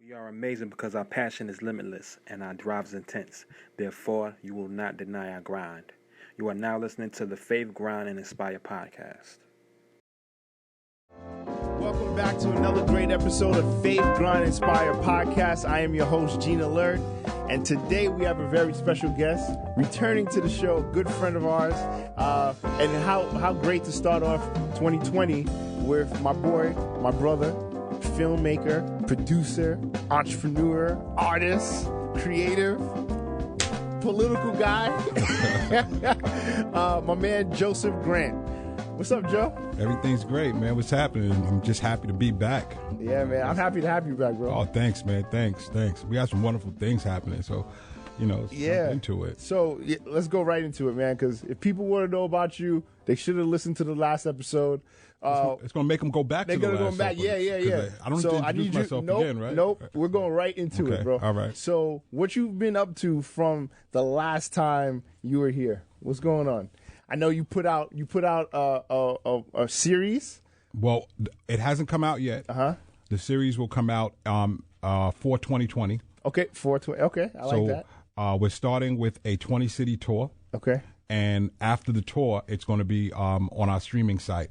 We are amazing because our passion is limitless and our drive is intense. Therefore, you will not deny our grind. You are now listening to the Faith, Grind, and Inspire podcast. Welcome back to another great episode of Faith, Grind, Inspire podcast. I am your host, Gene Alert, and today we have a very special guest returning to the show, a good friend of ours. And how great to start off 2020 with my boy, my brother, filmmaker, producer, entrepreneur, artist, creative, political guy, my man Joseph Grant. What's up, Joe? Everything's great, man. What's happening? I'm just happy to be back. Yeah, man. I'm happy to have you back, bro. Oh, thanks, man. Thanks. We got some wonderful things happening, so, let's jump into it. So let's go right into it, man, because if people want to know about you, they should have listened to the last episode. It's going to make them go back to the last episode. They're going to go back, yeah. I don't need to introduce myself again, right? Nope, we're going right into it, bro. All right. So what you've been up to from the last time you were here? What's going on? I know you put out a series. Well, it hasn't come out yet. The series will come out for 2020. Okay, 420. Okay, I like that. We're starting with a 20-city tour. Okay. And after the tour, it's going to be on our streaming site.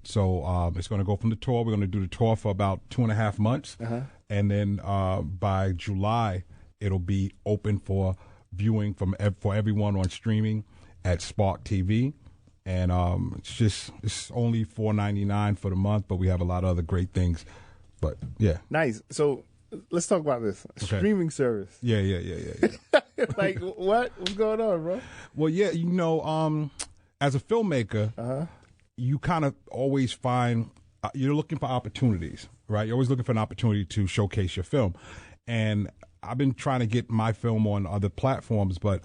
So it's going to go from the tour. We're going to do the tour for about 2.5 months. And then by July, it'll be open for viewing for everyone on streaming at Spark TV. And it's only $4.99 for the month, but we have a lot of other great things. But yeah. Nice. So let's talk about this. Okay. Streaming service. Yeah. Like what's going on, bro? Well, yeah, as a filmmaker, you kind of always find you're looking for opportunities, right? You're always looking for an opportunity to showcase your film. And I've been trying to get my film on other platforms, but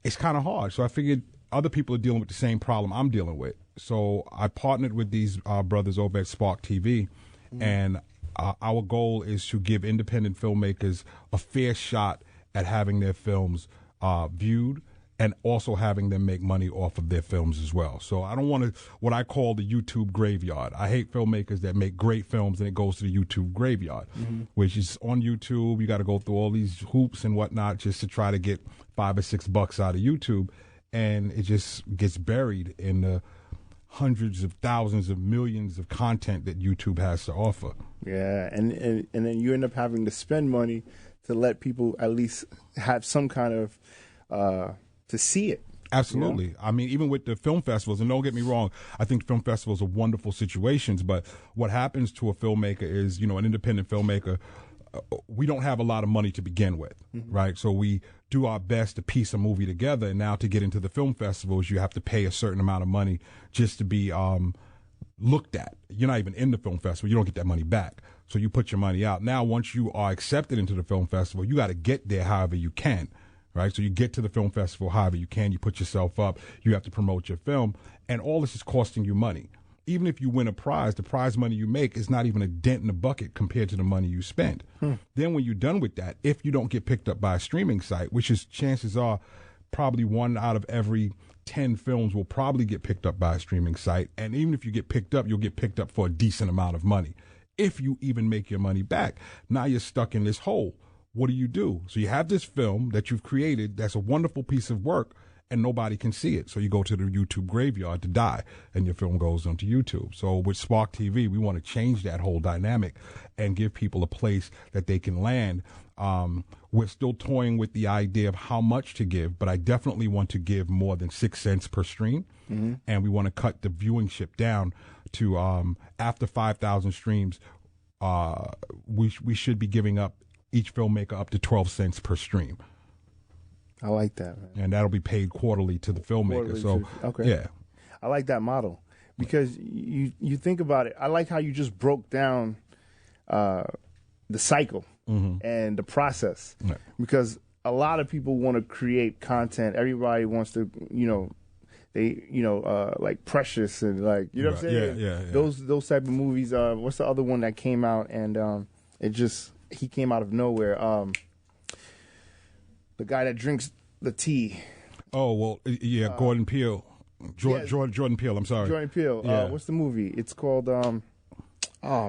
it's kind of hard. So I figured other people are dealing with the same problem I'm dealing with. So I partnered with these brothers over at Spark TV, and our goal is to give independent filmmakers a fair shot at having their films viewed and also having them make money off of their films as well. So I don't want what I call the YouTube graveyard. I hate filmmakers that make great films and it goes to the YouTube graveyard, which is on YouTube. You got to go through all these hoops and whatnot just to try to get $5 or $6 out of YouTube. And it just gets buried in the hundreds of thousands of millions of content that YouTube has to offer. Yeah, and then you end up having to spend money to let people at least have some kind of to see it. Absolutely. I mean, even with the film festivals, and don't get me wrong, I think film festivals are wonderful situations, but what happens to a filmmaker is, an independent filmmaker, we don't have a lot of money to begin with, right? So we do our best to piece a movie together, and now to get into the film festivals, you have to pay a certain amount of money just to be looked at. You're not even in the film festival. You don't get that money back. So you put your money out. Now, once you are accepted into the film festival, you got to get there however you can. Right, so you get to the film festival however you can. You put yourself up. You have to promote your film, and all this is costing you money. Even if you win a prize, the prize money you make is not even a dent in the bucket compared to the money you spend. Then when you're done with that, if you don't get picked up by a streaming site, which is chances are probably 1 out of every 10 films will probably get picked up by a streaming site, and even if you get picked up, you'll get picked up for a decent amount of money. If you even make your money back, now you're stuck in this hole. What do? So you have this film that you've created that's a wonderful piece of work, and nobody can see it. So you go to the YouTube graveyard to die, and your film goes onto YouTube. So with Spark TV, we want to change that whole dynamic and give people a place that they can land. We're still toying with the idea of how much to give, but I definitely want to give more than 6 cents per stream, and we want to cut the viewing ship down to after 5,000 streams, we should be giving up each filmmaker up to 12 cents per stream. I like that, man. And that'll be paid quarterly to the filmmaker. Okay. Yeah. I like that model because you think about it. I like how you just broke down the cycle and the process, because a lot of people want to create content. Everybody wants to, like Precious and like, you know what I'm saying? Yeah. Those type of movies. What's the other one that came out and he came out of nowhere. The guy that drinks the tea. Oh, well, yeah, Gordon Peele. Jordan Peele, I'm sorry. Jordan Peele. Yeah. What's the movie? It's called, oh,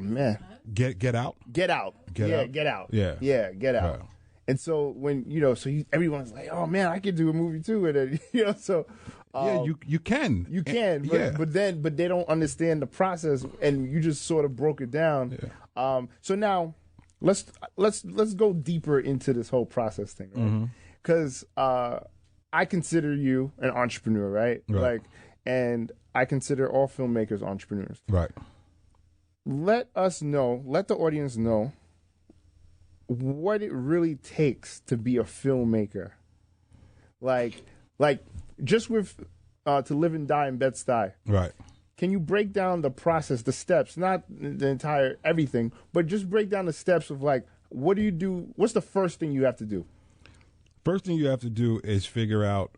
man. Get Out. Get Out. Get Out. Get Out. Yeah. Yeah, Get Out. Yeah. And so when everyone's like, "Oh man, I could do a movie too," and then, so Yeah, you can. you can, but they don't understand the process, and you just sort of broke it down. Yeah. So now let's go deeper into this whole process thing, right? Because I consider you an entrepreneur, right? Right. And I consider all filmmakers entrepreneurs. Right. Let the audience know what it really takes to be a filmmaker. Like just with To Live and Die in Bed-Stuy. Right. Can you break down the process, the steps, not the entire everything, but just break down the steps of like, what do you do? What's the first thing you have to do? First thing you have to do is figure out,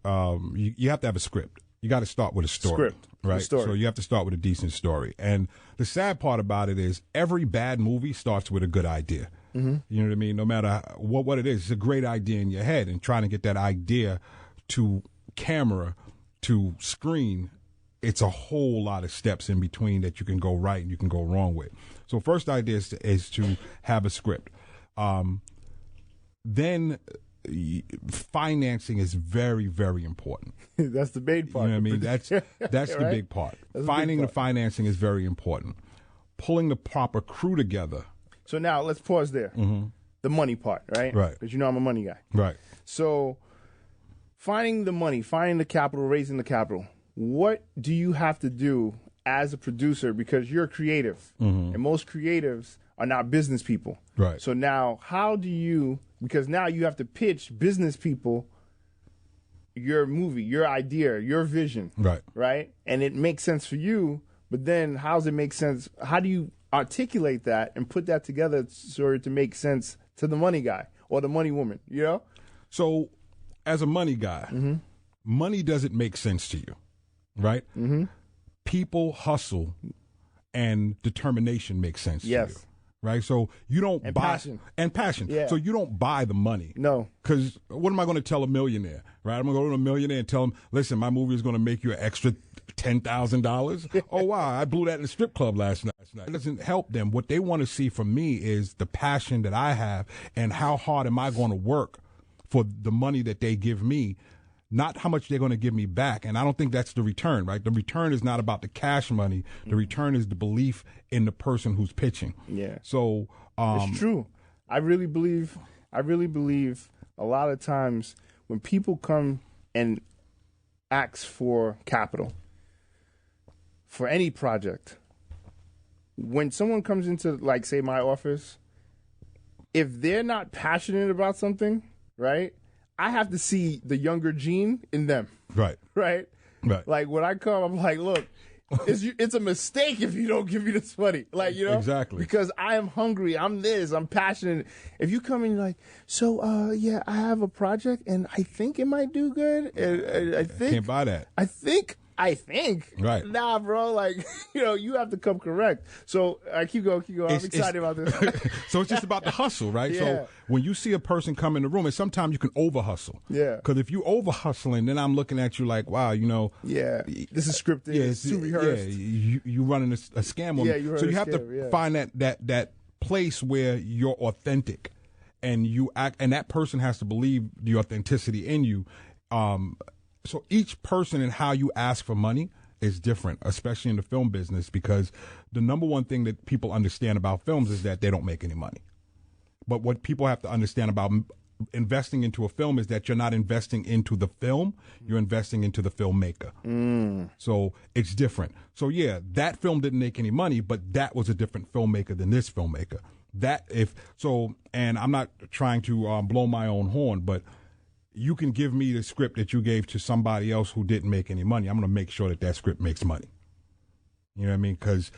you have to have a script. You got to start with a story. Right? Story. So you have to start with a decent story. And the sad part about it is every bad movie starts with a good idea. You know what I mean? No matter what it is, it's a great idea in your head, and trying to get that idea to camera, to screen, it's a whole lot of steps in between that you can go right and you can go wrong with. So first idea is to have a script. Then financing is very, very important. That's the main part. You know what I mean? That's the Right? big part. That's the Finding big the part. financing is very important. Pulling the proper crew together. So now let's pause there. The money part, right? Right. Because I'm a money guy. Right. So finding the money, finding the capital, raising the capital. What do you have to do as a producer? Because you're creative, and most creatives are not business people. Right. So now, how do you? Because now you have to pitch business people your movie, your idea, your vision. Right. Right. And it makes sense for you, but then how does it make sense? How do you articulate that and put that together so to make sense to the money guy or the money woman? You know. So, as a money guy, money doesn't make sense to you, right? People hustle, and determination makes sense to you, right? So you don't buy passion. Yeah. So you don't buy the money. No. Because what am I going to tell a millionaire, right? I'm going to go to a millionaire and tell him, listen, my movie is going to make you an extra $10,000. Oh, wow, I blew that in the strip club last night. It doesn't help them. What they want to see from me is the passion that I have and how hard am I going to work for the money that they give me, not how much they're going to give me back. And I don't think that's the return, right? The return is not about the cash money. The return is the belief in the person who's pitching. Yeah. So It's true. I really believe a lot of times when people come and ask for capital for any project, when someone comes into, like, say, my office, if they're not passionate about something, right, I have to see the younger Gene in them. Right. Right? Right. Like, when I come, I'm like, look, it's a mistake if you don't give me this money. Like, you know? Exactly. Because I am hungry. I'm passionate. If you come in like, so, yeah, I have a project and I think it might do good. And I think. Can't buy that. I think. Right. Nah, bro. Like, you have to come correct. So, keep going. I'm excited about this. So it's just about the hustle, right? Yeah. So when you see a person come in the room, and sometimes you can over hustle. Yeah. Because if you over hustling, then I'm looking at you like, wow, Yeah. This is scripted. Yeah, it's too rehearsed. Yeah, you running a scam on Yeah, me. you So running you a have scam, to yeah. find that place where you're authentic, and you act, and that person has to believe the authenticity in you. So each person and how you ask for money is different, especially in the film business, because the number one thing that people understand about films is that they don't make any money. But what people have to understand about investing into a film is that you're not investing into the film, you're investing into the filmmaker. So it's different. So yeah, that film didn't make any money, but that was a different filmmaker than this filmmaker. And I'm not trying to blow my own horn, but you can give me the script that you gave to somebody else who didn't make any money. I'm going to make sure that script makes money. You know what I mean? Because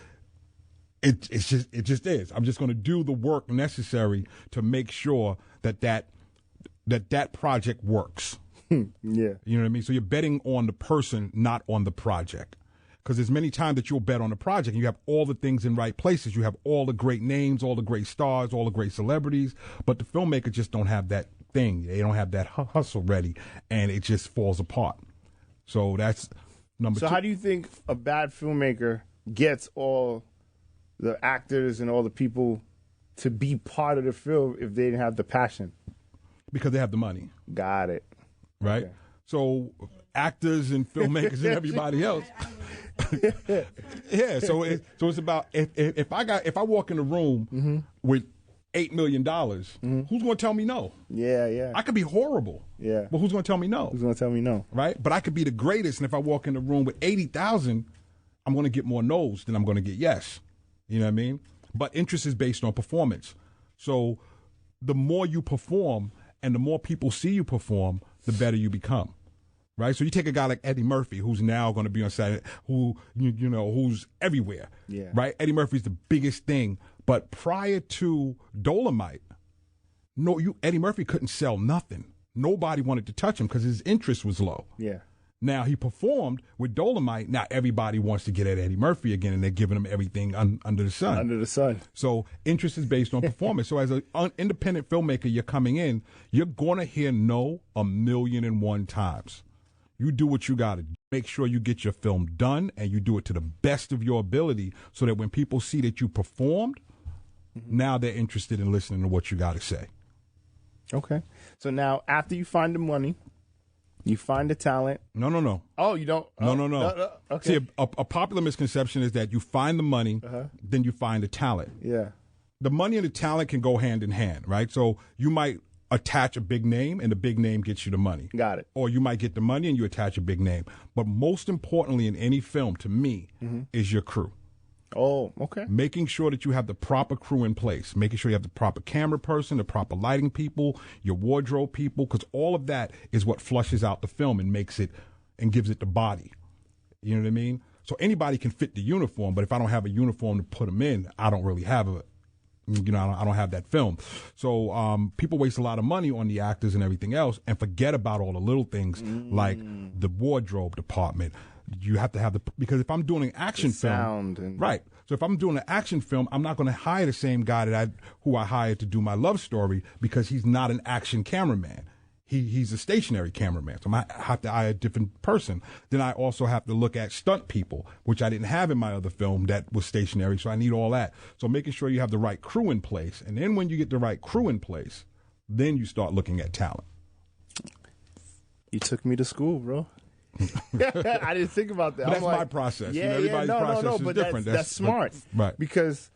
it just is. I'm just going to do the work necessary to make sure that project works. Yeah. You know what I mean? So you're betting on the person, not on the project. Because there's many times that you'll bet on the project and you have all the things in right places. You have all the great names, all the great stars, all the great celebrities, but the filmmaker just don't have that thing. They don't have that hustle ready, and it just falls apart. So that's number two. So how do you think a bad filmmaker gets all the actors and all the people to be part of the film if they didn't have the passion? Because they have the money. Got it. Right? Okay. So actors and filmmakers and everybody else. Yeah, so it's about if I walk in a room with $8 million, who's going to tell me no? Yeah. I could be horrible. Yeah. But who's going to tell me no? Who's going to tell me no? Right? But I could be the greatest, and if I walk in the room with 80,000, I'm going to get more no's than I'm going to get yes. You know what I mean? But interest is based on performance. So the more you perform and the more people see you perform, the better you become. Right? So you take a guy like Eddie Murphy, who's now going to be on Saturday, who, you know, who's everywhere. Yeah. Right? Eddie Murphy's the biggest thing. But prior to Dolomite, Eddie Murphy couldn't sell nothing. Nobody wanted to touch him because his interest was low. Yeah. Now he performed with Dolomite. Now everybody wants to get at Eddie Murphy again, and they're giving him everything under the sun. Under the sun. So interest is based on performance. So as an independent filmmaker, you're coming in, you're going to hear no 1,000,001 times. You do what you got to do. Make sure you get your film done, and you do it to the best of your ability so that when people see that you performed, now they're interested in listening to what you got to say. Okay. So now after you find the money, you find the talent. No. Oh, you don't? No. Okay. See, a popular misconception is that you find the money, then you find the talent. Yeah. The money and the talent can go hand in hand, right? So you might attach a big name, and the big name gets you the money. Got it. Or you might get the money and you attach a big name. But most importantly in any film, to me, is your crew. Oh, okay. Making sure that you have the proper crew in place, making sure you have the proper camera person, the proper lighting people, your wardrobe people, because all of that is what flushes out the film and makes it and gives it the body. You know what I mean? So anybody can fit the uniform, but if I don't have a uniform to put them in, I don't really have I don't have that film. So people waste a lot of money on the actors and everything else and forget about all the little things like the wardrobe department. You have to have because if I'm doing an action film, right? So if I'm doing an action film, I'm not going to hire the same guy who I hired to do my love story because he's not an action cameraman. He's a stationary cameraman. So I have to hire a different person. Then I also have to look at stunt people, which I didn't have in my other film that was stationary. So I need all that. So making sure you have the right crew in place, and then when you get the right crew in place, then you start looking at talent. You took me to school, bro. I didn't think about that. But that's my process. Yeah, everybody's process is but different. That's smart. Right. Because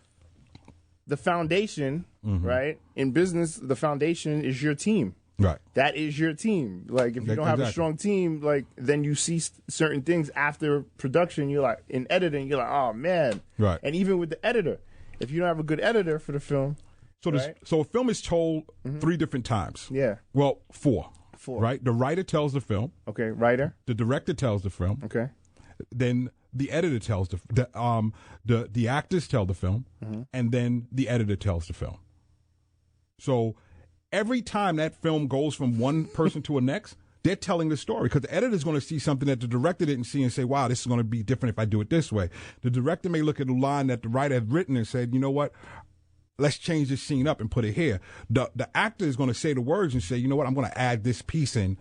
the foundation, right, in business, the foundation is your team. Right. That is your team. Like, if you don't have a strong team, like, then you see certain things after production, you're like, in editing, you're like, oh, man. Right. And even with the editor, if you don't have a good editor for the film. So a film is told 3 different times. Yeah. Well, 4. 4. Right? The writer tells the film. Okay, writer. The director tells the film. Okay. Then the editor tells the actors tell the film, and then the editor tells the film. So every time that film goes from one person to the next, they're telling the story because the editor's going to see something that the director didn't see and say, wow, this is going to be different if I do it this way. The director may look at a line that the writer had written and said, you know what? Let's change this scene up and put it here. The actor is going to say the words and say, you know what, I'm going to add this piece in,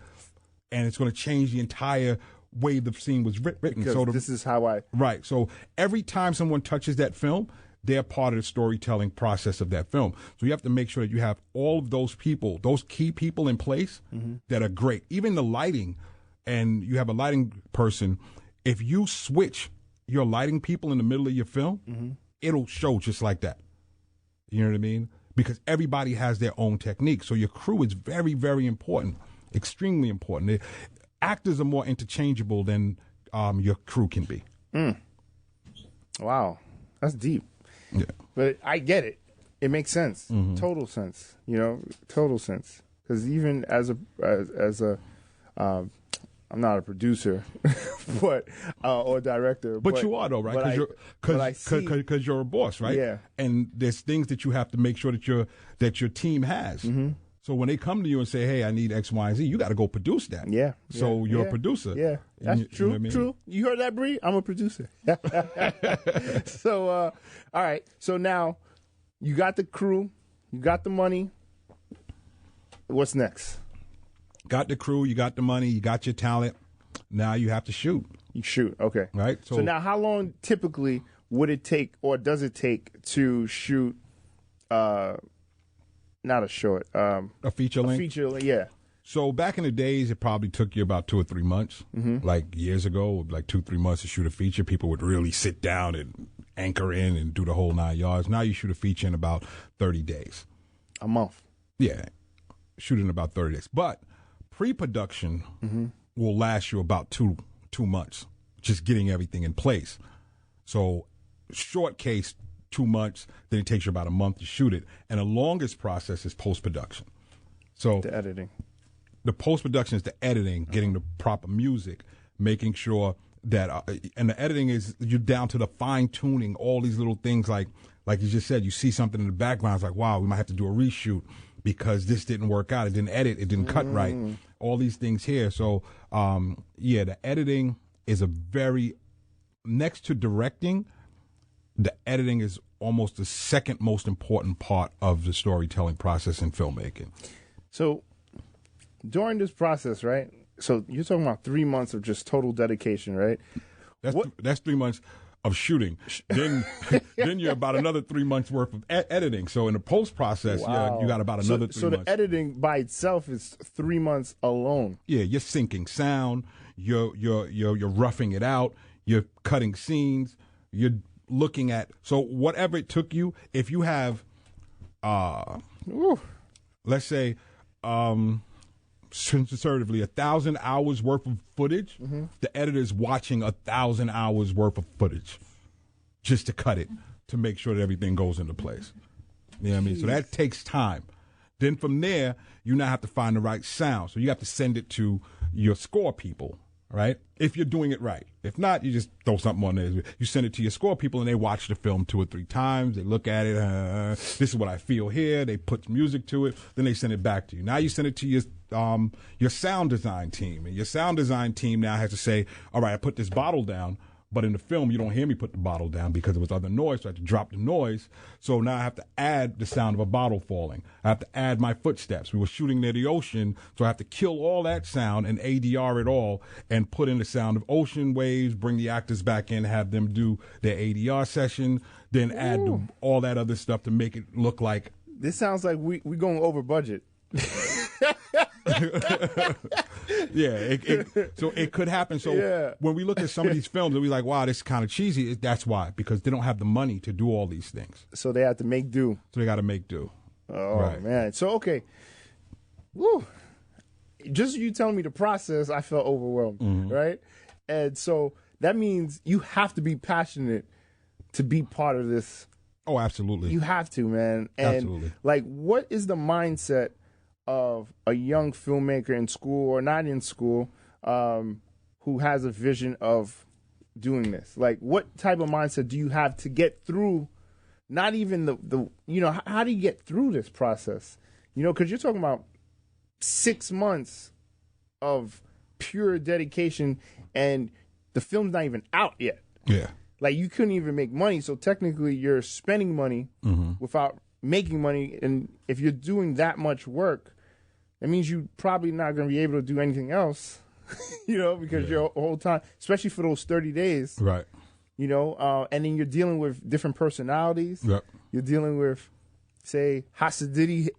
and it's going to change the entire way the scene was written. Because this is how I... Right. So every time someone touches that film, they're part of the storytelling process of that film. So you have to make sure that you have all of those people, those key people in place that are great. Even the lighting, and you have a lighting person, if you switch your lighting people in the middle of your film, it'll show just like that. You know what I mean? Because everybody has their own technique. So your crew is very, very important, extremely important. Actors are more interchangeable than your crew can be. Wow. That's deep. Yeah. But I get it. It makes sense. Total sense. You know, total sense. Because even as a I'm not a producer, but or director. But you are though, right? Because you're a boss, right? Yeah. And there's things that you have to make sure that your team has. So when they come to you and say, "Hey, I need X, Y, and Z," you got to go produce that. Yeah. So you're a producer. Yeah, that's true. You know what I mean? True. You heard that, Bree? I'm a producer. So, all right. So now you got the crew, you got the money. What's next? Got the crew, you got the money, you got your talent. Now you have to shoot. You shoot. Okay. Right. So now, how long typically would it take, or does it take, to shoot not a short, A feature length? Yeah. So back in the days, it probably took you about 2 or 3 months. Mm-hmm. Like years ago, like 2-3 months to shoot a feature. People would really sit down and anchor in and do the whole 9 yards. Now you shoot a feature in about 30 days. A month. Yeah, shoot in about 30 days. But pre-production will last you about two months, just getting everything in place. So short case, 2 months, then it takes you about a month to shoot it. And the longest process is post-production. So The editing. the post-production is the editing, getting the proper music, making sure that, and the editing is you're down to the fine-tuning, all these little things like you just said, you see something in the background, it's like, wow, we might have to do a reshoot because this didn't work out. It didn't edit. It didn't cut right. All these things here. So, the editing is next to directing, the editing is almost the second most important part of the storytelling process in filmmaking. So during this process, right? So you're talking about 3 months of just total dedication, right? That's 3 months of shooting. Then you're about another 3 months worth of editing. So in the post process, Wow. you got about another 3 months. So the editing by itself is 3 months alone. Yeah, you're syncing sound. You're roughing it out. You're cutting scenes. You're looking at, so whatever it took you. If you have, let's say, conservatively 1,000 hours worth of footage, the editor's watching 1,000 hours worth of footage just to cut it, to make sure that everything goes into place. You know what I mean? So that takes time. Then from there, you now have to find the right sound. So you have to send it to your score people, right? If you're doing it right. If not, you just throw something on there. You send it to your score people, and they watch the film 2 or 3 times. They look at it. This is what I feel here. They put music to it. Then they send it back to you. Now you send it to your sound design team. And your sound design team now has to say, all right, I put this bottle down, but in the film, you don't hear me put the bottle down because there was other noise, so I have to drop the noise. So now I have to add the sound of a bottle falling. I have to add my footsteps. We were shooting near the ocean, so I have to kill all that sound and ADR it all and put in the sound of ocean waves, bring the actors back in, have them do their ADR session, then add all that other stuff to make it look like. This sounds like we going over budget. Yeah, so it could happen. So when we look at some of these films and we're like, wow, this is kind of cheesy, that's why, because they don't have the money to do all these things. So they have to make do. So they got to make do. Oh, Right. man. So, okay. Woo. Just you telling me the process, I felt overwhelmed, right? And so that means you have to be passionate to be part of this. Oh, absolutely. You have to, man. And Absolutely. like, what is the mindset of a young filmmaker in school or not in school who has a vision of doing this? Like, what type of mindset do you have to get through? Not even the how do you get through this process? Because you're talking about 6 months of pure dedication, and the film's not even out yet. Yeah. Like, you couldn't even make money, so technically you're spending money without making money. And if you're doing that much work, that means you're probably not going to be able to do anything else, because your whole time, especially for those 30 days, Right. and then you're dealing with different personalities. Yep. You're dealing with, say, Hasididi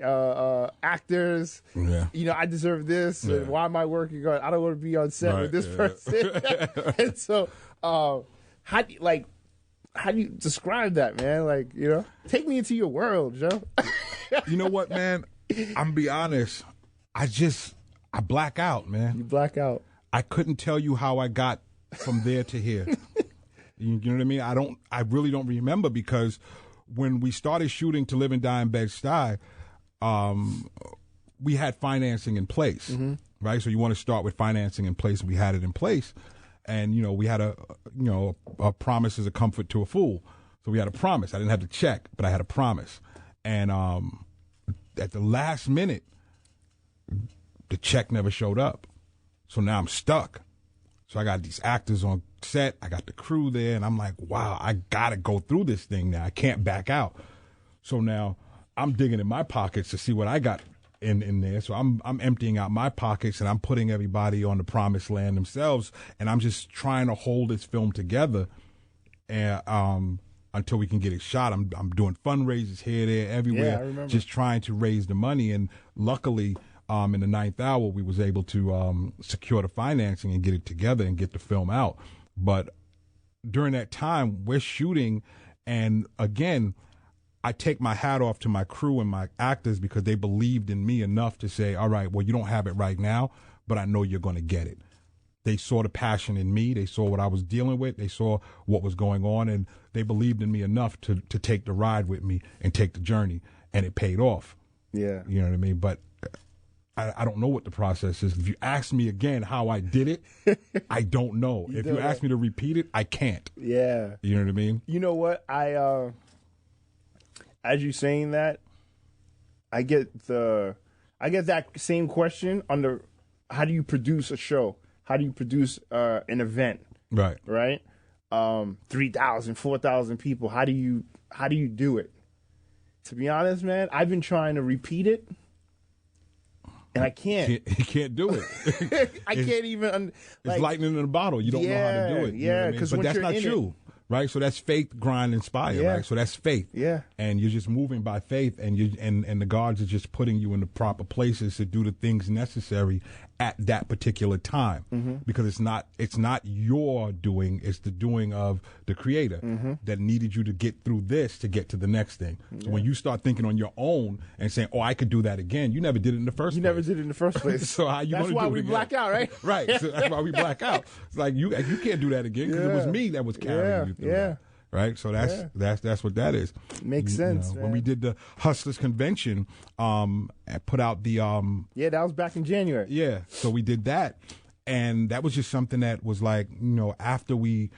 actors. Yeah. I deserve this. Yeah. And why am I working on? I don't want to be on set Right, with this yeah. person. And so, how do you describe that, man? Like, take me into your world, Joe. You know what, man? I'm gonna be honest. I black out, man. You black out. I couldn't tell you how I got from there to here. You know what I mean? I really don't remember, because when we started shooting To Live and Die in Bed-Stuy, we had financing in place, right? So you want to start with financing in place. We had it in place, and we had a promise is a comfort to a fool. So we had a promise. I didn't have the check, but I had a promise, and at the last minute, the check never showed up. So now I'm stuck. So I got these actors on set. I got the crew there, and I'm like, wow, I got to go through this thing now. I can't back out. So now I'm digging in my pockets to see what I got in there. So I'm emptying out my pockets, and I'm putting everybody on the promised land themselves, and I'm just trying to hold this film together. And until we can get it shot. I'm doing fundraisers here, there, everywhere, Yeah, I remember. just trying to raise the money. And luckily, in the ninth hour, we was able to secure the financing and get it together and get the film out. But during that time, we're shooting, and again, I take my hat off to my crew and my actors because they believed in me enough to say, all right, well, you don't have it right now, but I know you're going to get it. They saw the passion in me. They saw what I was dealing with. They saw what was going on, and they believed in me enough to take the ride with me and take the journey, and it paid off. Yeah. You know what I mean? But I don't know what the process is. If you ask me again how I did it, I don't know. If you ask me to repeat it, I can't. Yeah. You know what I mean? You know what? As you saying that, I get that same question under how do you produce a show? How do you produce an event? Right. Right? 3,000, 4,000 people. How do you do it? To be honest, man, I've been trying to repeat it, and I can't. You can't do it. I can't even. It's lightning in a bottle. You don't know how to do it. You know what I mean? But that's not you. Right, so that's faith, grind, inspire. Yeah. Right, so that's faith. Yeah, and you're just moving by faith, and and the gods are just putting you in the proper places to do the things necessary at that particular time, because it's not your doing, it's the doing of the Creator that needed you to get through this to get to the next thing. So when you start thinking on your own and saying, "Oh, I could do that again," you never did it in the first place. You never did it in the first place. So how you That's gonna why do it we again? black out, right? Right. So that's why we black out. It's like you can't do that again because it was me that was carrying you through that. Right, so that's what that is. Makes sense. When we did the Hustlers Convention, and put out the that was back in January. Yeah, so we did that, and that was just something that was like, after we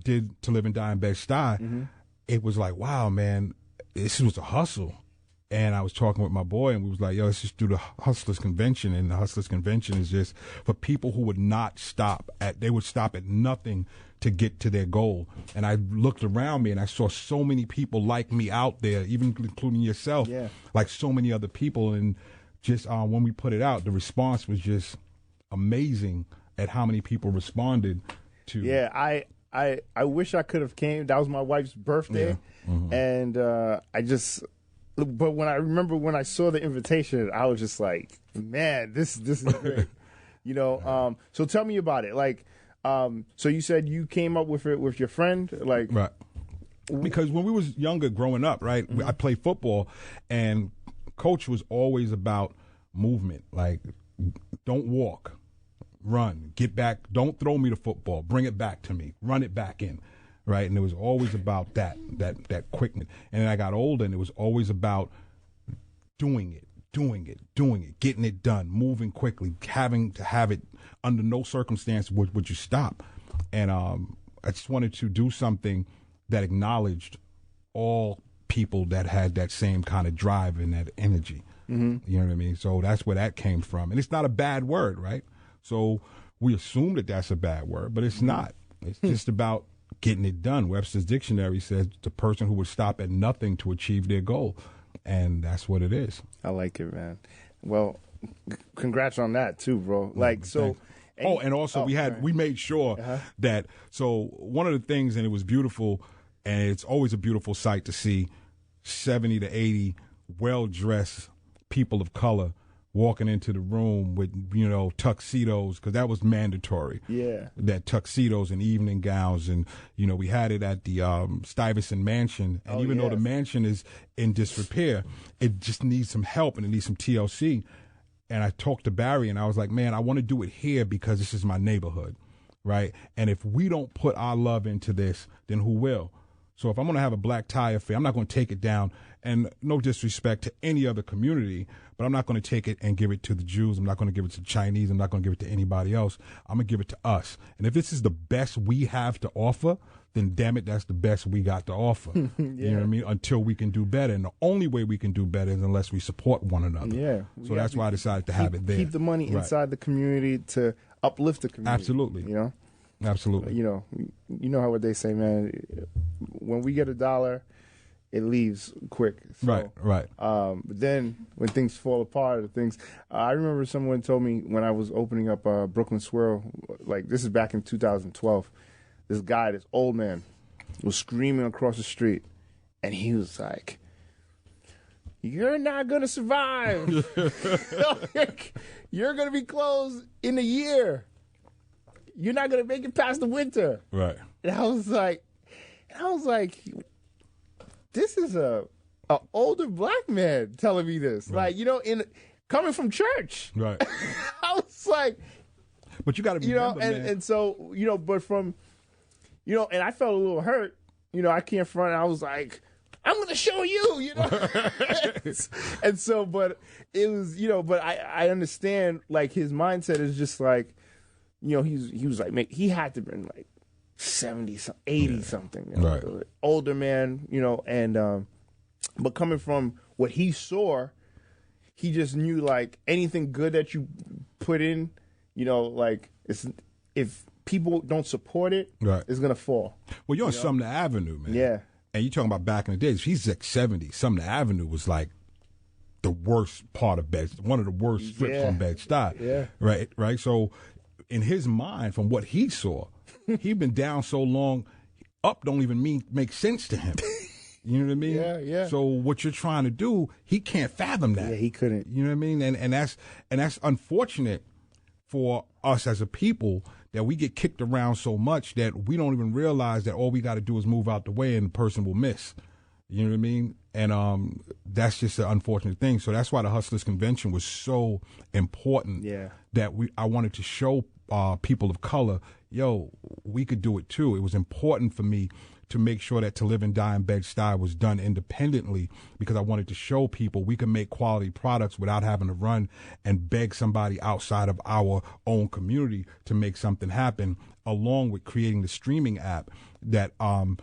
did To Live and Die in Bed-Stuy, it was like, wow, man, this was a hustle. And I was talking with my boy, and we was like, yo, let's just do the Hustlers Convention. And the Hustlers Convention is just for people who would not stop they would stop at nothing to get to their goal. And I looked around me and I saw so many people like me out there, even including yourself, like so many other people. And just when we put it out, the response was just amazing at how many people responded to. Yeah, I wish I could have came. That was my wife's birthday. And but when I saw the invitation, I was just like, man, this is great. So tell me about it. Like, so you said you came up with it with your friend, like, right? Because when we was younger, growing up, right, I played football, and coach was always about movement. Like, don't walk, run, get back. Don't throw me the football. Bring it back to me. Run it back in. Right, and it was always about that quickness. And then I got older, and it was always about doing it, getting it done, moving quickly, having to have it. Under no circumstance would you stop. And I just wanted to do something that acknowledged all people that had that same kind of drive and that energy. You know what I mean? So that's where that came from. And it's not a bad word, right? So we assume that that's a bad word, but it's not. It's just about getting it done. Webster's Dictionary says the person who would stop at nothing to achieve their goal. And that's what it is. I like it, man. Well, congrats on that too, bro. Like, so. And also we made sure that, so one of the things, and it was beautiful, and it's always a beautiful sight to see 70 to 80 well-dressed people of color walking into the room with, tuxedos, because that was mandatory. Yeah. That tuxedos and evening gowns. And, we had it at the Stuyvesant Mansion. And even though the mansion is in disrepair, it just needs some help and it needs some TLC. And I talked to Barry, and I was like, man, I want to do it here because this is my neighborhood, right? And if we don't put our love into this, then who will? So if I'm going to have a black tie affair, I'm not going to take it down. And no disrespect to any other community, but I'm not going to take it and give it to the Jews. I'm not going to give it to the Chinese. I'm not going to give it to anybody else. I'm going to give it to us. And if this is the best we have to offer, then damn it, that's the best we got to offer. You know what I mean? Until we can do better. And the only way we can do better is unless we support one another. Yeah. So that's why I decided to have it there. Keep the money inside the community to uplift the community. Absolutely. Absolutely. You know how what they say, man. When we get $1, it leaves quick. So, right. But then when things fall apart, I remember someone told me when I was opening up Brooklyn Swirl, like this is back in 2012. This guy, this old man, was screaming across the street, and he was like, "You're not gonna survive. You're gonna be closed in a year. You're not gonna make it past the winter." Right. And I was like, this is a older black man telling me this. Right. Like, you know, coming from church. Right. I was like, But you got to remember, man. and so, you know, but from, you know, and I felt a little hurt. You know, I can't front. I was like, I'm going to show you, you know. And so, but it was, you know, but I understand, like, his mindset is just like, you know, he was like, he had to have been like 70, 80 something. You know, Right. older man, you know, and, but coming from what he saw, he just knew, like, anything good that you put in, you know, like, if people don't support it, Right. it's going to fall. Well, you're on Sumner Avenue, man. Yeah. And you're talking about back in the days. He's like 70. Sumner Avenue was like the worst part of Bed, one of the worst strips Yeah. on Bed-Stuy. Yeah. Right. So in his mind, from what he saw, he'd been down so long, up don't even make sense to him. You know what I mean? Yeah. So what you're trying to do, he can't fathom that. Yeah, he couldn't. You know what I mean? And that's unfortunate for us as a people, that we get kicked around so much that we don't even realize that all we got to do is move out the way and the person will miss. You know what I mean? And that's just an unfortunate thing. So that's why the Hustlers Convention was so important. Yeah. That I wanted to show people of color, yo, we could do it too. It was important for me to make sure that To Live and Die in Bed-Stuy was done independently, because I wanted to show people we can make quality products without having to run and beg somebody outside of our own community to make something happen, along with creating the streaming app that working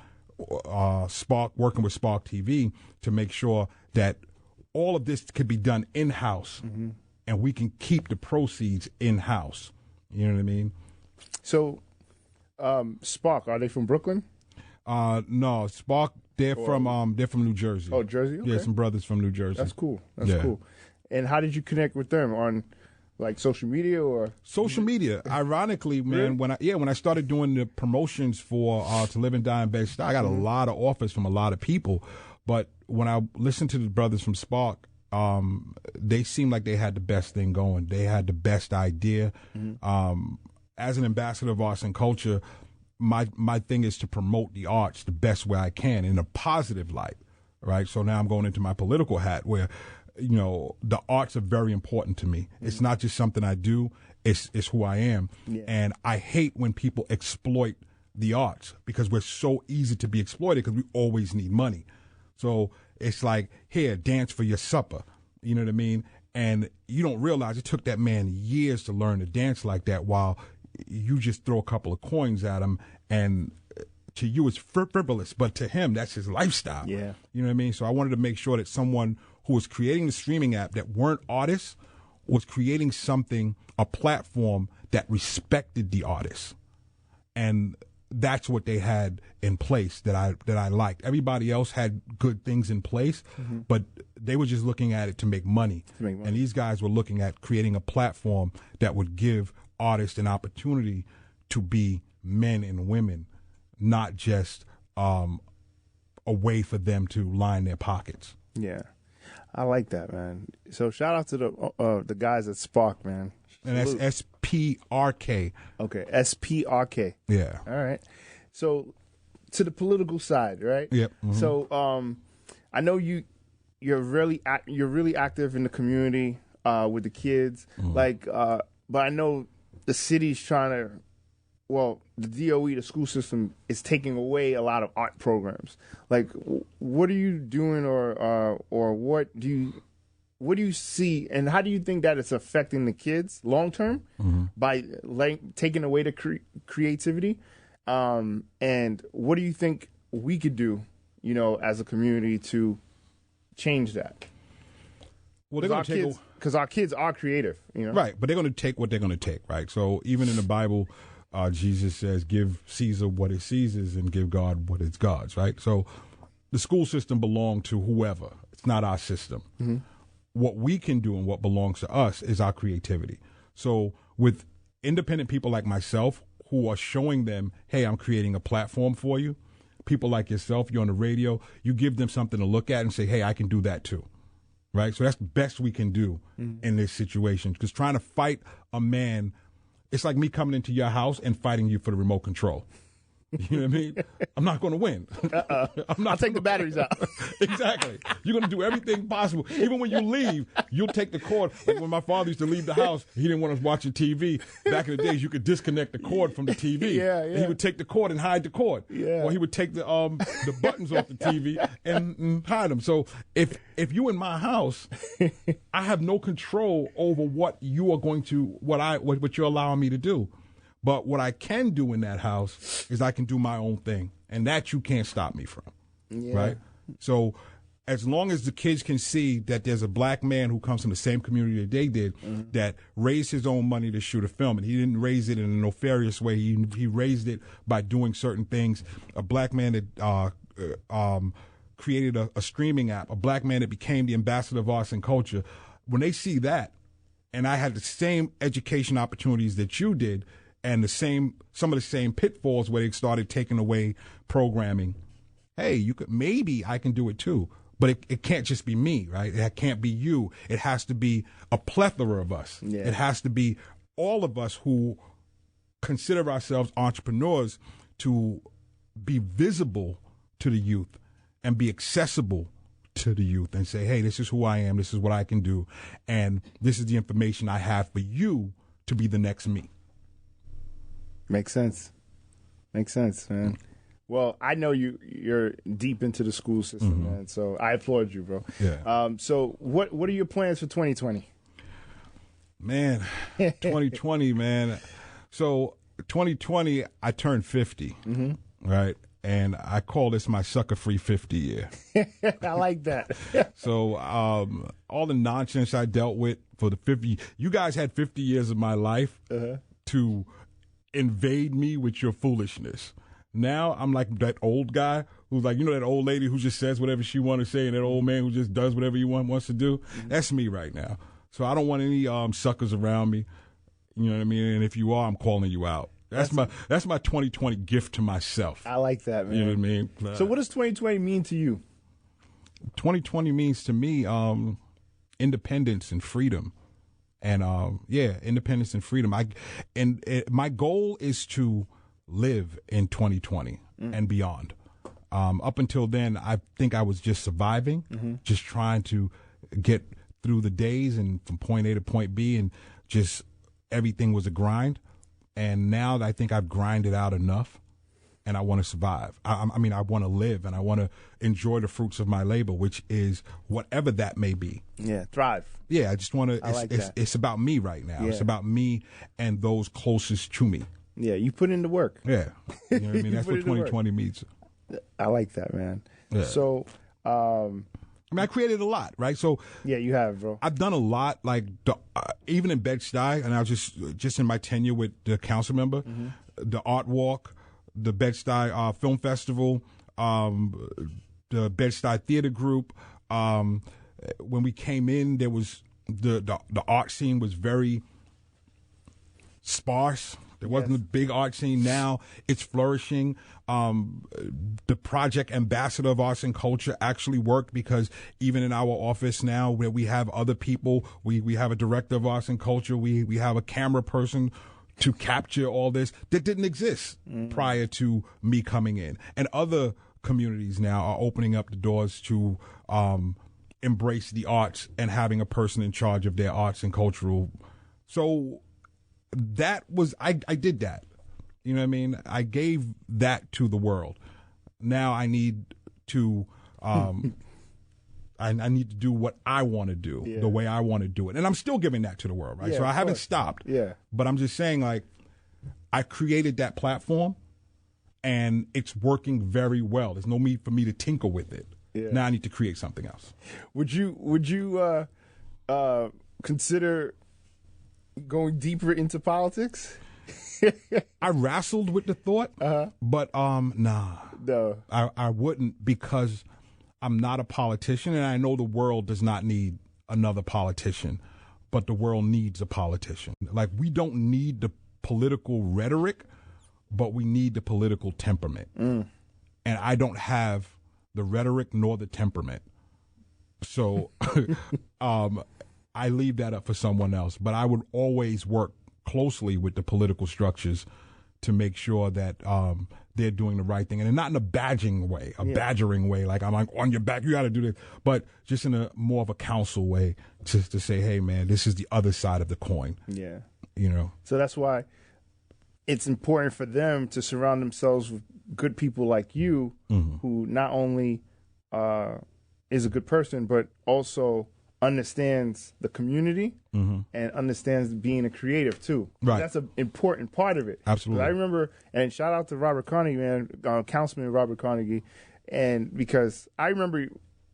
with Spark TV to make sure that all of this could be done in-house, and we can keep the proceeds in-house. You know what I mean? So, Spark, are they from Brooklyn? No, Spark. They're from New Jersey. Oh, Jersey. Okay. Yeah, some brothers from New Jersey. That's cool. That's cool. And how did you connect with them, on like social media or social media? Ironically, man, Really? when I started doing the promotions for To Live and Die in Bed-Stuy, I got a lot of offers from a lot of people. But when I listened to the brothers from Spark, they seemed like they had the best thing going. They had the best idea. As an ambassador of arts and culture, my thing is to promote the arts the best way I can in a positive light, right? So now I'm going into my political hat, where, you know, the arts are very important to me. It's not just something I do, it's who I am. Yeah. And I hate when people exploit the arts, because we're so easy to be exploited because we always need money. So it's like, here, dance for your supper. You know what I mean? And you don't realize it took that man years to learn to dance like that, while you just throw a couple of coins at him, and to you it's frivolous, but to him that's his lifestyle. Yeah. You know what I mean? So I wanted to make sure that someone who was creating the streaming app that weren't artists was creating something, a platform that respected the artists. And that's what they had in place that I liked. Everybody else had good things in place, but they were just looking at it to make money. And these guys were looking at creating a platform that would give artists an opportunity to be men and women, not just a way for them to line their pockets. Yeah, I like that, man. So shout out to the guys at Spark, man. And that's SPRK. Okay, SPRK. Yeah. All right. So to the political side, right? Yep. So I know you're really active in the community with the kids, but I know the city's trying to. Well, the DOE, the school system, is taking away a lot of art programs. Like, what are you doing, or what do you see, and how do you think that it's affecting the kids long term by taking away the creativity? And what do you think we could do, you know, as a community to change that? Well, they're going to take because our kids are creative, you know. Right, but they're going to take what they're going to take, right? So even in the Bible, Jesus says, give Caesar what is Caesar's and give God what is God's, right? So the school system belongs to whoever. It's not our system. What we can do and what belongs to us is our creativity. So with independent people like myself who are showing them, hey, I'm creating a platform for you, people like yourself, you're on the radio, you give them something to look at and say, hey, I can do that too. Right? So that's the best we can do in this situation. Because trying to fight a man, it's like me coming into your house and fighting you for the remote control. You know what I mean? I'm not going to win. I'll take the batteries out. Exactly. You're going to do everything possible. Even when you leave, you'll take the cord. Like when my father used to leave the house, he didn't want us watching TV. Back in the days, you could disconnect the cord from the TV. Yeah. And he would take the cord and hide the cord. Yeah. Or he would take the buttons off the TV and hide them. So if you in my house, I have no control over what you are going to, what you're allowing me to do. But what I can do in that house is I can do my own thing, and that you can't stop me from, right? So as long as the kids can see that there's a black man who comes from the same community that they did, that raised his own money to shoot a film, and he didn't raise it in a nefarious way. He raised it by doing certain things. A black man that created a streaming app, a black man that became the ambassador of arts and culture. When they see that, and I had the same education opportunities that you did, and some of the same pitfalls where they started taking away programming. Hey, maybe I can do it too, but it can't just be me, right? It can't be you. It has to be a plethora of us. Yeah. It has to be all of us who consider ourselves entrepreneurs to be visible to the youth and be accessible to the youth and say, hey, this is who I am. This is what I can do. And this is the information I have for you to be the next me. Makes sense, man. Well, I know you're deep into the school system, man. So I applaud you, bro. Yeah. So what are your plans for 2020? Man, 2020, man. So 2020, I turned 50, right? And I call this my sucker-free 50 year. I like that. So all the nonsense I dealt with for the 50, you guys had 50 years of my life to invade me with your foolishness. Now I'm like that old guy who's like, that old lady who just says whatever she wants to say, and that old man who just does whatever he wants to do. That's me right now. So I don't want any suckers around me. You know what I mean? And if you are, I'm calling you out. That's my 2020 gift to myself. I like that, man. You know what I mean? So what does 2020 mean to you? 2020 means to me independence and freedom. And independence and freedom. My goal is to live in 2020 and beyond. Up until then, I think I was just surviving, just trying to get through the days and from point A to point B, and just everything was a grind. And now I think I've grinded out enough, and I want to survive. I want to live, and I want to enjoy the fruits of my labor, which is whatever that may be. Yeah, thrive. Yeah, I just want to. It's about me right now. Yeah. It's about me and those closest to me. Yeah, you put in the work. Yeah, you know what I mean. That's what 2020 means. I like that, man. Yeah. So, I created a lot, right? So yeah, you have, bro. I've done a lot, like even in Bed-Stuy, and I was just in my tenure with the council member, the Art Walk, the Bed-Stuy Film Festival, the Bed-Stuy Theater Group. When we came in, there was the art scene was very sparse. There wasn't a big art scene. Now it's flourishing. The project ambassador of arts and culture actually worked, because even in our office now, where we have other people, we have a director of arts and culture, we have a camera person to capture all this that didn't exist prior to me coming in. And other communities now are opening up the doors to embrace the arts and having a person in charge of their arts and cultural. So that was, I did that. You know what I mean? I gave that to the world. Now I need to, I need to do what I want to do, the way I want to do it. And I'm still giving that to the world, right? So I haven't stopped. Yeah. But I'm just saying, like, I created that platform, and it's working very well. There's no need for me to tinker with it. Yeah. Now I need to create something else. Would you consider going deeper into politics? I wrestled with the thought, but nah. No. I wouldn't, because I'm not a politician, and I know the world does not need another politician, but the world needs a politician. Like, we don't need the political rhetoric, but we need the political temperament. and I don't have the rhetoric nor the temperament. So I leave that up for someone else. But I would always work closely with the political structures to make sure that they're doing the right thing, and not in a badgering way, like I'm like on your back, you got to do this, but just in a more of a counsel way to say, hey man, this is the other side of the coin. Yeah. So that's why it's important for them to surround themselves with good people like you, who not only is a good person, but also understands the community and understands being a creative too. Right. That's an important part of it. Absolutely. I remember, and shout out to Robert Carnegie, man, Councilman Robert Carnegie, and because I remember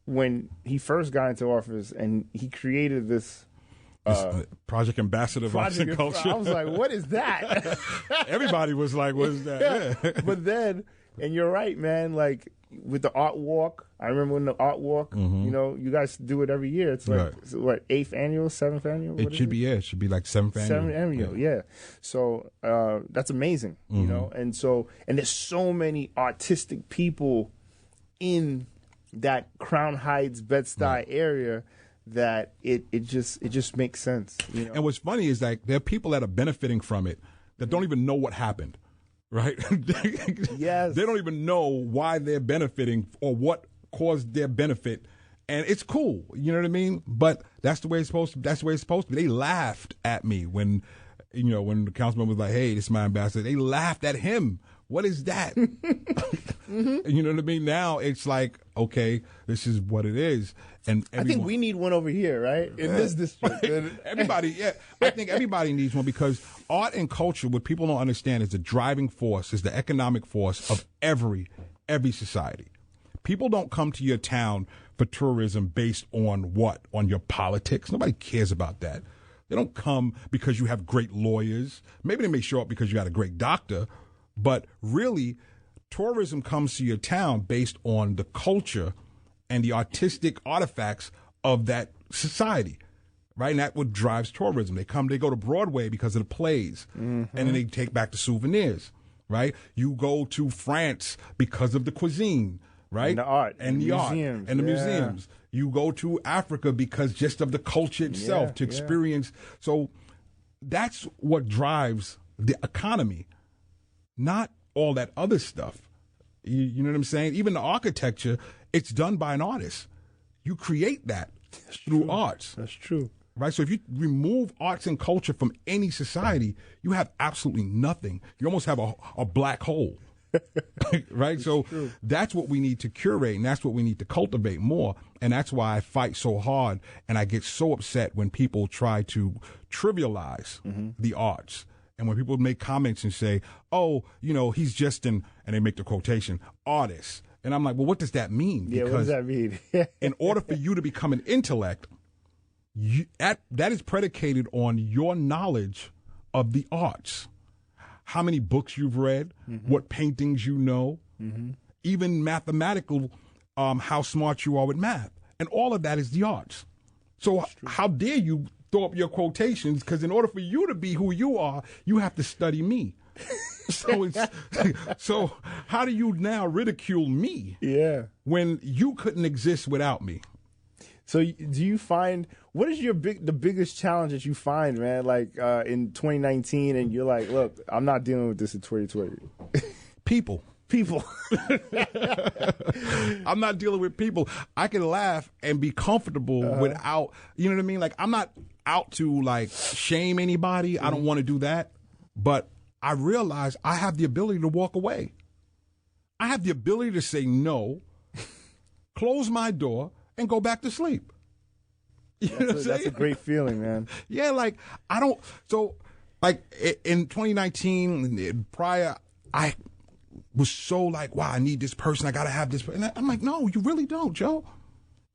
when he first got into office and he created this Project Ambassador of Arts and Culture. I was like, what is that? Everybody was like, what is that? Yeah. But then, and you're right, man, like with the art walk, I remember when the art walk, you guys do it every year. It's like, what, 8th annual, 7th annual? It should be, it should be like 7th annual. 7th annual, yeah. So that's amazing, you know? And so, and there's so many artistic people in that Crown Heights, Bed-Stuy area that it just makes sense, you know? And what's funny is like there are people that are benefiting from it that don't even know what happened. Right? Yes. They don't even know why they're benefiting or what caused their benefit. And it's cool. You know what I mean? But that's the way it's supposed to be. That's the way it's supposed to be. They laughed at me when the councilman was like, hey, this is my ambassador. They laughed at him. What is that? You know what I mean? Now it's like, okay, this is what it is. And I think we need one over here, right? In this district. Everybody, I think everybody needs one because art and culture, what people don't understand is the driving force, is the economic force of every society. People don't come to your town for tourism based on what? On your politics. Nobody cares about that. They don't come because you have great lawyers. Maybe they may show up because you got a great doctor, but really, tourism comes to your town based on the culture and the artistic artifacts of that society, right? And that's what drives tourism. They go to Broadway because of the plays, and then they take back the souvenirs, right? You go to France because of the cuisine, right? And the art. And the art. And the museums. You go to Africa because just of the culture itself to experience. So that's what drives the economy, not all that other stuff. You know what I'm saying? Even the architecture, it's done by an artist. You create that through arts. That's true. Right? So if you remove arts and culture from any society, you have absolutely nothing. You almost have a black hole. Right? So that's what we need to curate, and that's what we need to cultivate more. And that's why I fight so hard, and I get so upset when people try to trivialize the arts. And when people make comments and say, oh, he's just and they make the quotation, artist. And I'm like, well, what does that mean? Yeah, what does that mean? In order for you to become an intellect, that is predicated on your knowledge of the arts. How many books you've read, what paintings you know, even mathematical, how smart you are with math. And all of that is the arts. So how dare you throw up your quotations, because in order for you to be who you are, you have to study me. So how do you now ridicule me? Yeah. When you couldn't exist without me? So do you find, what is the biggest challenge that you find, man, like in 2019, and you're like, look, I'm not dealing with this in 2020? People. I'm not dealing with people. I can laugh and be comfortable without, you know what I mean? Like, I'm not out to like shame anybody. I don't want to do that. But I realize I have the ability to walk away. I have the ability to say no, close my door, and go back to sleep. You know what I'm saying? That's a great feeling, man. Yeah, like in 2019, prior, I was so like, wow, I need this person. I got to have this person. And I'm like, no, you really don't, Joe.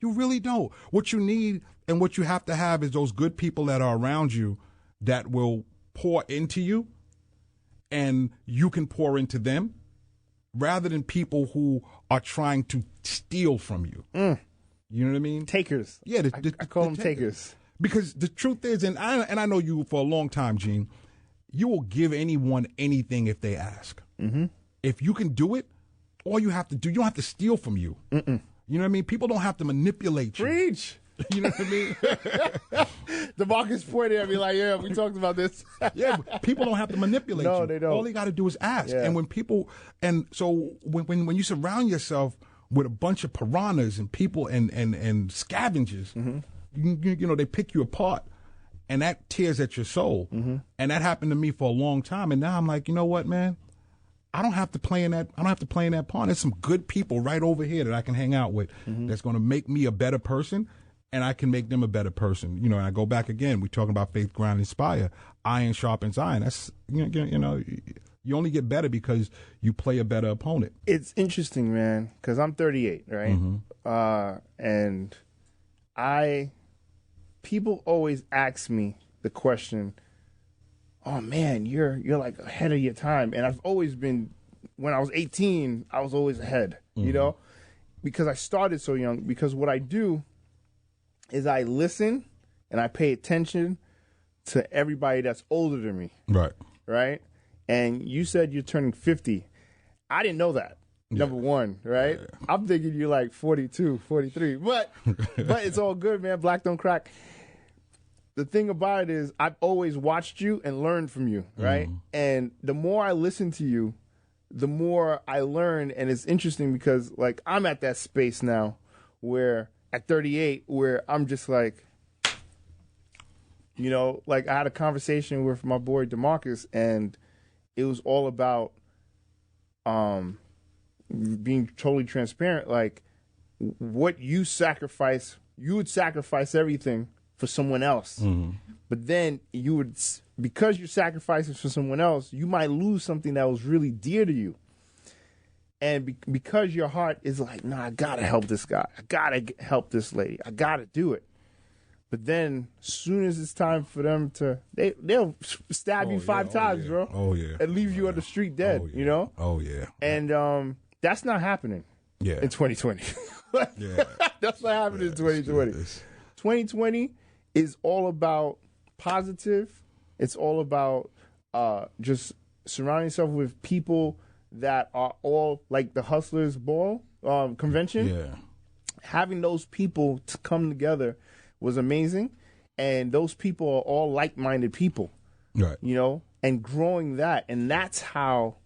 You really don't. What you need and what you have to have is those good people that are around you that will pour into you and you can pour into them, rather than people who are trying to steal from you. You know what I mean? Takers. Yeah, I call them takers. Because the truth is, and I know you for a long time, Gene, you will give anyone anything if they ask. If you can do it, all you have to do. You don't have to steal from you. You know what I mean? People don't have to manipulate you. Preach. You know what I mean? DeMarcus pointed at me like, yeah, we talked about this. Yeah, people don't have to manipulate you. No, they don't. All they got to do is ask. Yeah. And so when you surround yourself with a bunch of piranhas and people and scavengers, you know, they pick you apart, and that tears at your soul. And that happened to me for a long time. And now I'm like, you know what, man? I don't have to play in that. I don't have to play in that pawn. There's some good people right over here that I can hang out with. That's going to make me a better person, and I can make them a better person. You know, and I go back again. We're talking about faith, grind, inspire. Iron sharpens iron. That's you know, you only get better because you play a better opponent. It's interesting, man, because I'm 38, right? And people always ask me the question, oh man, you're like ahead of your time. And I've always been, when I was 18, I was always ahead, you know, because I started so young. Because what I do is I listen and I pay attention to everybody that's older than me. Right? And you said you're turning 50. I didn't know that. Number one, right? I'm thinking you're like 42, 43. But it's all good, man. Black don't crack. The thing about it is I've always watched you and learned from you, right? And the more I listen to you, the more I learn. And it's interesting because, like, I'm at that space now where at 38 where I'm just like, you know, like I had a conversation with my boy DeMarcus, and it was all about being totally transparent. Like, what you sacrifice, you would sacrifice everything for someone else. But then you would, because you're sacrificing for someone else, you might lose something that was really dear to you. And because your heart is like, nah, I gotta help this guy. I gotta help this lady. I gotta do it. But then, as soon as it's time for them to, they'll stab you 5 times, bro. Oh, yeah. And leave you on the street dead, you know? Oh, yeah. And that's not happening in 2020. That's not happening in 2020. 2020 is all about positive. It's all about just surrounding yourself with people that are all like the Hustlers Ball convention. Yeah. Having those people to come together was amazing, and those people are all like-minded people, right? You know, and growing that, and that's how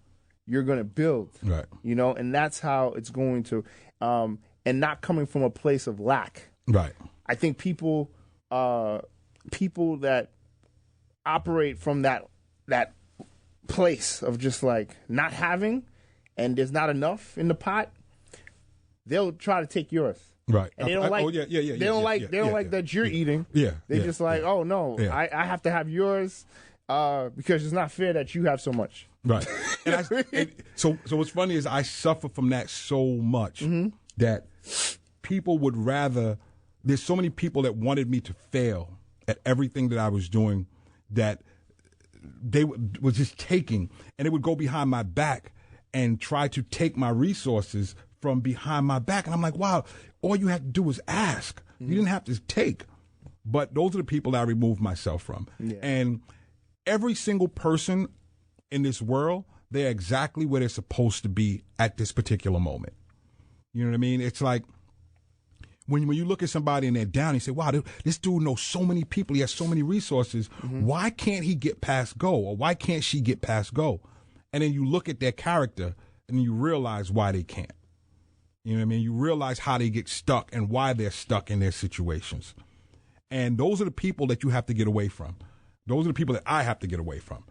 you're going to build, right? You know, and that's how it's going to, and not coming from a place of lack, right? I think people that operate from that place of just like not having, and there's not enough in the pot, they'll try to take yours. Right. And they don't like. They don't like that you're eating. Yeah. They just like, oh no, I have to have yours because it's not fair that you have so much. Right. So what's funny is I suffer from that so much that people would rather. There's so many people that wanted me to fail at everything that I was doing that they was just taking, and they would go behind my back and try to take my resources from behind my back. And I'm like, wow, all you had to do was ask. You didn't have to take. But those are the people that I removed myself from. Yeah. And every single person in this world, they're exactly where they're supposed to be at this particular moment. You know what I mean? It's like when you look at somebody and they're down, you say, wow, this dude knows so many people. He has so many resources. Why can't he get past go? Or why can't she get past go? And then you look at their character and you realize why they can't. You know what I mean? You realize how they get stuck and why they're stuck in their situations. And those are the people that you have to get away from. Those are the people that I have to get away from.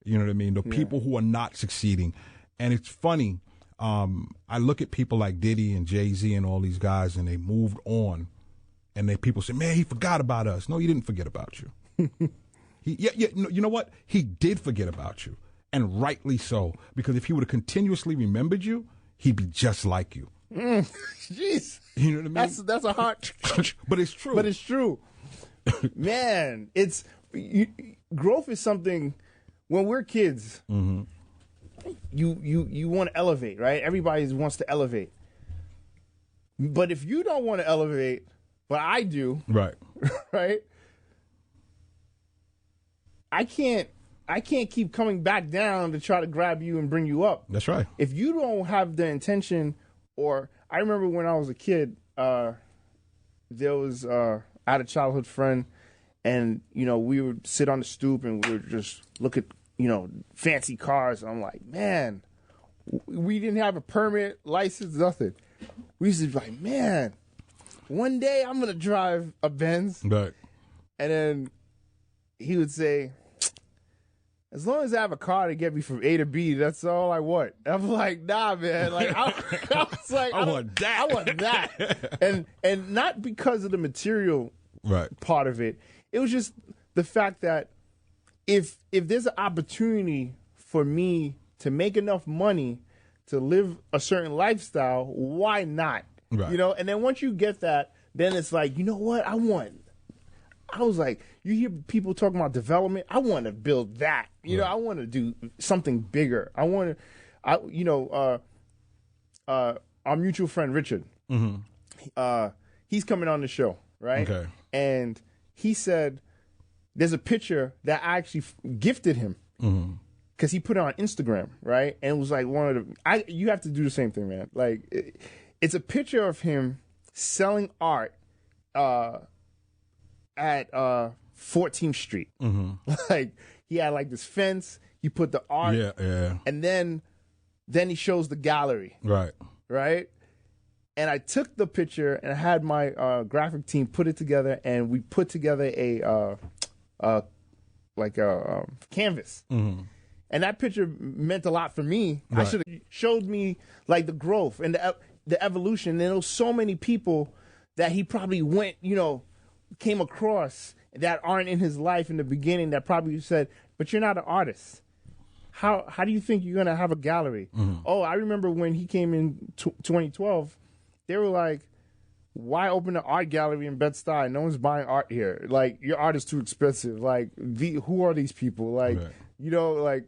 You know what I mean? The people who are not succeeding. And it's funny. I look at people like Diddy and Jay-Z and all these guys, and they moved on. And people say, man, he forgot about us. No, he didn't forget about you. You know what? He did forget about you. And rightly so. Because if he would have continuously remembered you, he'd be just like you. Jeez. You know what I mean? That's a hard but it's true. But it's true. Man, growth is something when we're kids, you want to elevate, right? Everybody wants to elevate. But if you don't want to elevate, but I do, right? Right? I can't I can't keep coming back down to try to grab you and bring you up. That's right. If you don't have the intention, or I remember when I was a kid, there was I had a childhood friend, and we would sit on the stoop and we would just look at fancy cars. And I'm like, man, we didn't have a permit, license, nothing. We used to be like, man, one day I'm gonna drive a Benz. Right. And then he would say, as long as I have a car to get me from A to B, that's all I want. I'm like, nah, man. Like I was like, I want that. I want that. And not because of the material part of it. It was just the fact that if there's an opportunity for me to make enough money to live a certain lifestyle, why not? Right. And then once you get that, then it's like, you know what? I was like, you hear people talking about development. I want to build that. I want to do something bigger. I want to, our mutual friend Richard, he's coming on the show, right? Okay. And he said there's a picture that I actually gifted him because he put it on Instagram, right? And it was like one of the. You have to do the same thing, man. Like it's a picture of him selling art at 14th Street. Like he had like this fence. He put the art, and then he shows the gallery, right. And I took the picture and I had my graphic team put it together, and we put together a canvas. And that picture meant a lot for me. Right. I should have showed me like the growth and the evolution. And there was so many people that he probably came across that aren't in his life in the beginning that probably said, but you're not an artist. How do you think you're going to have a gallery? Oh, I remember when he came in 2012, they were like, why open an art gallery in Bed-Stuy? No one's buying art here. Like, your art is too expensive. Like, who are these people? Like, like,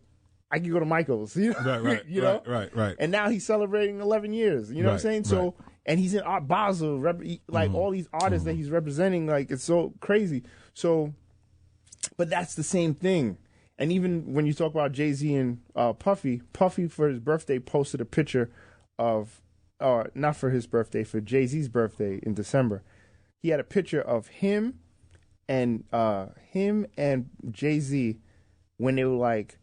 I can go to Michael's, Right. And now he's celebrating 11 years, you know what I'm saying? So, and he's in Art Basel, like all these artists that he's representing, like it's so crazy. So, but that's the same thing. And even when you talk about Jay-Z and Puffy for his birthday posted a picture of, not for his birthday, for Jay-Z's birthday in December. He had a picture of him and Jay-Z when they were like,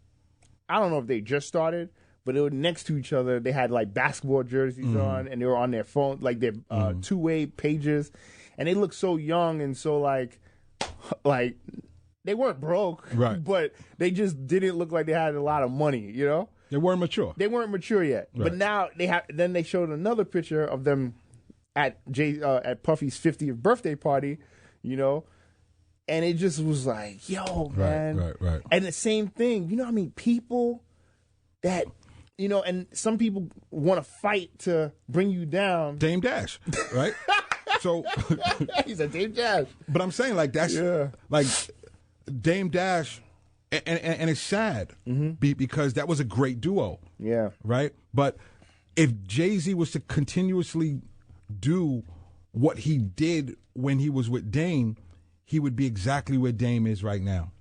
I don't know if they just started, but they were next to each other. They had like basketball jerseys on, and they were on their phone, like their two-way pages, and they looked so young and so like they weren't broke, but they just didn't look like they had a lot of money, They weren't mature. They weren't mature yet, but now they have. Then they showed another picture of them at Puffy's 50th birthday party, and it just was like, yo, man. Right. And the same thing, how I mean, people that, and some people want to fight to bring you down. Dame Dash, right? So he's a Dame Dash. But I'm saying like that's like Dame Dash, and it's sad because that was a great duo. Yeah. Right? But if Jay-Z was to continuously do what he did when he was with Dame, he would be exactly where Dame is right now.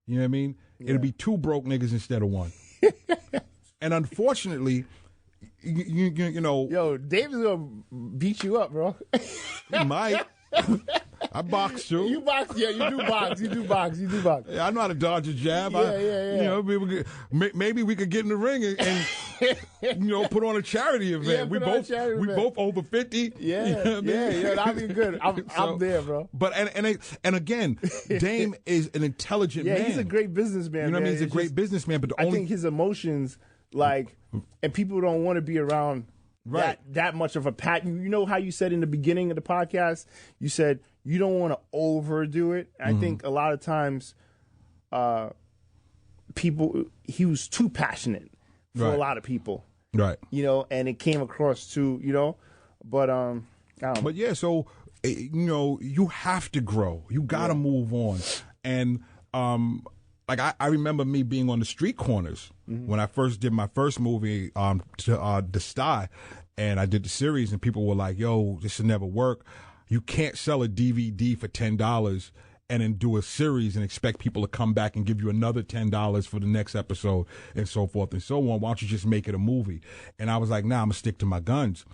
You know what I mean? Yeah. It'll be two broke niggas instead of one. And unfortunately, you know. Yo, Dame is going to beat you up, bro. He might. I box too. You box, yeah. You do box. Yeah, I know how to dodge a jab. Yeah. Maybe we could get in the ring and put on a charity event. Yeah, we both over 50. Yeah, you know what I mean? Yeah, that'd be good. I'm there, bro. But and again, Dame is an intelligent man. Yeah, he's a great businessman. You know what I mean? He's a great businessman. But I think his emotions, and people don't want to be around. Right. That much of a pattern. You know how you said in the beginning of the podcast, you said you don't want to overdo it. I think a lot of times he was too passionate for a lot of people. Right. And it came across too, but I don't know. But yeah, so you have to grow. You got to move on. And I remember me being on the street corners when I first did my first movie to The Sty, and I did the series, and people were like, yo, this should never work. You can't sell a DVD for $10 and then do a series and expect people to come back and give you another $10 for the next episode and so forth and so on. Why don't you just make it a movie? And I was like, nah, I'm gonna stick to my guns.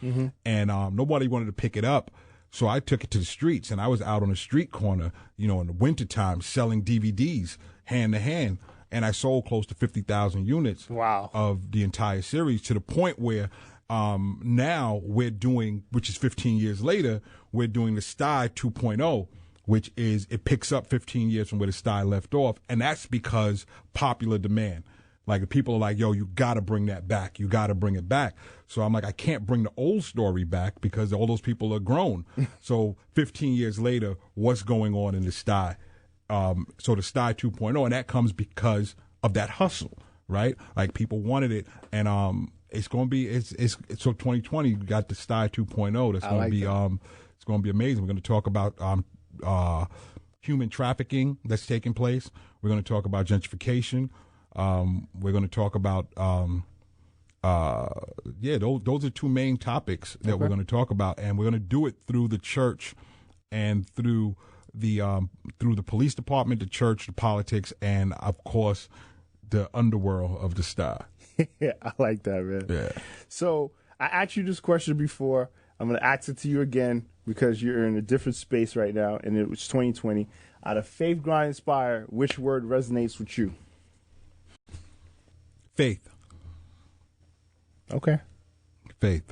And nobody wanted to pick it up. So I took it to the streets, and I was out on the street corner, in the wintertime selling DVDs hand to hand. And I sold close to 50,000 units of the entire series, to the point where now we're doing, which is 15 years later, we're doing the Sty 2.0, which is, it picks up 15 years from where the Sty left off. And that's because popular demand. Like, people are like, yo, you got to bring that back. You got to bring it back. So I'm like, I can't bring the old story back because all those people are grown. So 15 years later, what's going on in the Sty? So the Sty 2.0, and that comes because of that hustle, right? Like, people wanted it. And it's going to be, it's so 2020, you got the Sty 2.0. That's going to be, it's going to be amazing. We're going to talk about human trafficking that's taking place. We're going to talk about gentrification. We're going to talk about, those are two main topics that we're going to talk about, and we're going to do it through the church and through the police department, the church, the politics, and of course the underworld of the Sty. Yeah, I like that, man. Yeah. So I asked you this question before. I'm going to ask it to you again because you're in a different space right now, and it was 2020. Out of Faith, Grind, Inspire, which word resonates with you? Faith. Okay. Faith.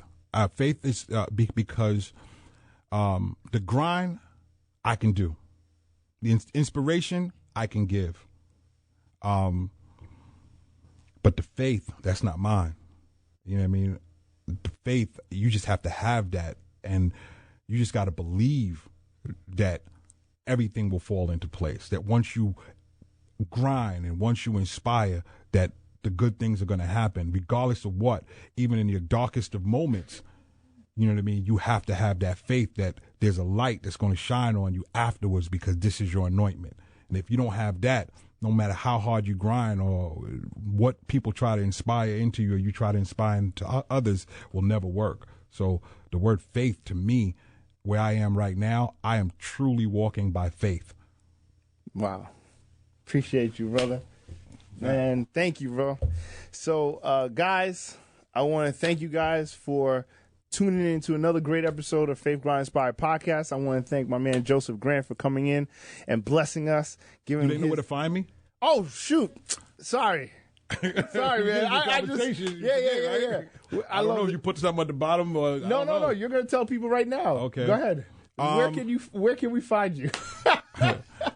Faith is because the grind I can do, the inspiration I can give, but the faith, that's not mine. You know what I mean? The faith, you just have to have that, and you just got to believe that everything will fall into place. That once you grind and once you inspire, that the good things are going to happen, regardless of what. Even in your darkest of moments, you know what I mean? You have to have that faith that there's a light that's going to shine on you afterwards, because this is your anointment. And if you don't have that, no matter how hard you grind or what people try to inspire into you or you try to inspire into others, will never work. So the word faith, to me, where I am right now, I am truly walking by faith. Wow. Appreciate you, brother. Man, thank you, bro. So, guys, I want to thank you guys for tuning in to another great episode of Faith, Grind, Inspire podcast. I want to thank my man Joseph Grant for coming in and blessing us. You didn't know where to find me? Oh, shoot. Sorry. Sorry, man. I just, yeah. I don't know if you put something at the bottom or No. You're going to tell people right now. Okay. Go ahead. Where can we find you?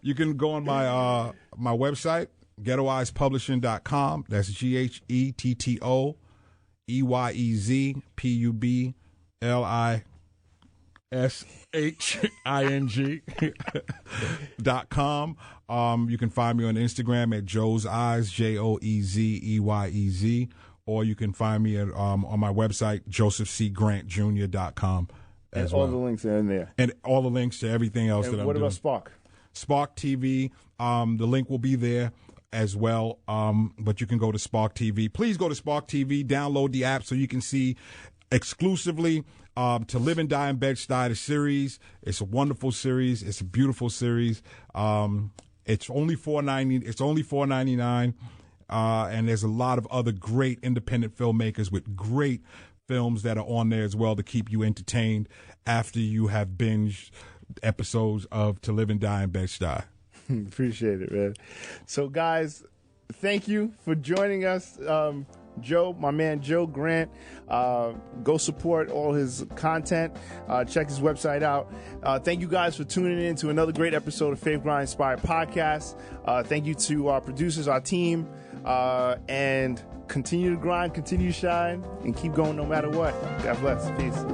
You can go on my my website, ghettoeyespublishing.com. That's GhettoEyesPublising.com. You can find me on Instagram at Joe's Eyes, JOEZEYEZ, or you can find me at, on my website, josephcgrantjr.com. And all the links are in there. And all the links to everything else that I'm doing. What about Spark? Spark TV, the link will be there as well, but you can go to Spark TV. Please go to Spark TV, download the app so you can see exclusively To Live and Die in Bed-Stuy, the series. It's a wonderful series. It's a beautiful series. It's only $4.99, and there's a lot of other great independent filmmakers with great films that are on there as well to keep you entertained after you have binged episodes of To Live and Die in Bed-Stuy. Appreciate it, man. So, guys, thank you for joining us. Joe, my man Joe Grant, go support all his content. Check his website out. Thank you guys for tuning in to another great episode of Faith, Grind, Inspire podcast. Thank you to our producers, our team, and continue to grind, continue to shine, and keep going no matter what. God bless. Peace.